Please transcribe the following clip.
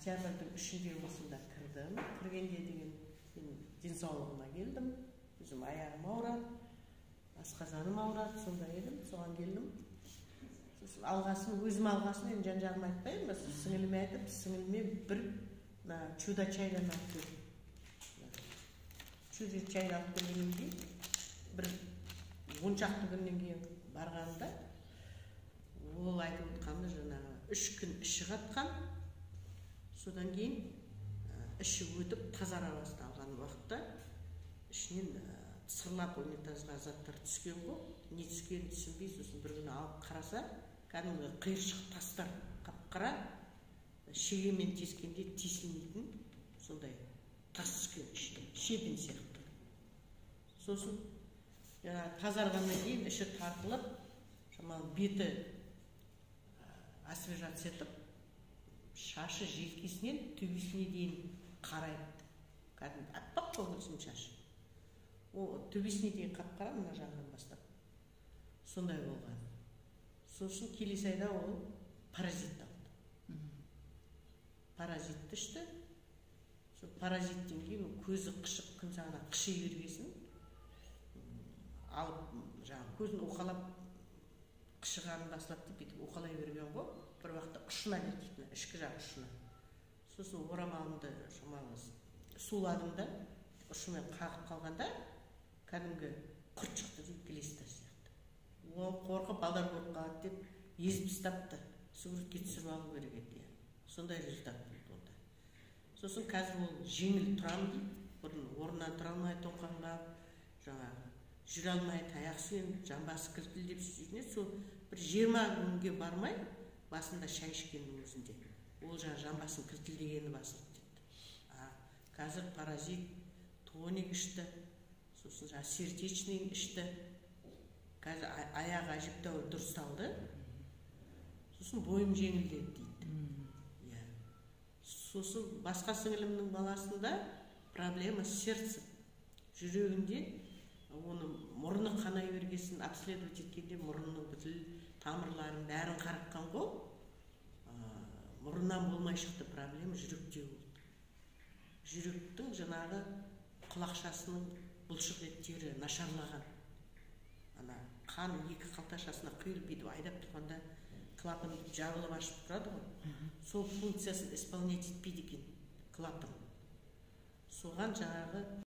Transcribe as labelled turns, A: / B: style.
A: октябрьдің 3-ші осында кірдім. Кіргенде деген денсаулығыма келдім. Өзім аяғым ауырады, асқазаным ауырады, сонда едім, соған келдім. Өзім алғасын енді жан-жағыма айтпаймын, сіңіліме айтып, сіңіліме бір чудо чайдан алып бердім. Чудо чайды алып бергеннен кейін, бір 10 шақты күннен кейін барғанда, ол айтып отқанды жаңағы 3 күн іші қатқан, содан кейін іші өтіп тазара басталған уақытта ішінен сырлап унитазға заттар түскен ғой, не түскенін түсінбей, сосын бір күні алып қараса, кәдімгі қиыршық тастар қап-қара, шегемен тескенде тесілмейтін сондай тас түскен ішіне, шебен сияқты. Сосын тазарғаннан кейін іші тартылып, шамалы беті освежаться етіп, шашы желкесінен төбесіне дейін қарайды. Кәдімгі аппақ көңілсін шашы. Төбесіне дейін қап-қара, мына жағынан бастап. Сондай болған. Сосын келесі айда ол паразит алды. Паразитті ішті. Паразиттен кейін көзі қышып, күн сағына қыши бергесін, алып, көзін уқалап, қышығанын бастапты, бетіп уқалай берген ғой, бір уақытта ұшына кететін, ішкі жақ ұшына. Сосын орамалымды суладым да, ұшымен қағып қалғанда, кәдімгі құрт шықты дейді, глиста сияқты. Ол қорқып, балдар көріп қалады деп, езіп ұстапты, сүгіретке түсіріп алу керек еді. Сондай результат болды онда. Сосын қазір ол жеңіл тұрамын дейді, бұрын орнынан тұра алмай тоңқаңдап, жаңағы жүре алмай таяқ сүйен, жамбасы кіртілдеп сөйтіне, сол бір 20 күнге бармай, басында шай ішкеннің өзінде. Ол жамбасын кіртілдегені басылды дейді. Қазір паразит, тоник ішті, сосын сердечный ішті, қазір аяғы әжептәуір дұрысталды, сосын бойым жеңілдеді дейді. Сосын басқа сіңілімнің баласында проблема сердце, жүрегінде оны мұрны қанай бергесін обследовать еткенде мұрынның бүкіл тамырларын бәрін қаратқан ғой, мұрыннан болмай шықты, проблема жүректе болды. Жүректің жаңағы құлақшасының бұлшық еттері нашарлаған. Қан екі қалташасына құйылып бүйтіп айдап тұрғанда клапан жабылып ашып тұрады ғой. Сол функциясын исполнять етпейді екен клапан. Соған жаңағы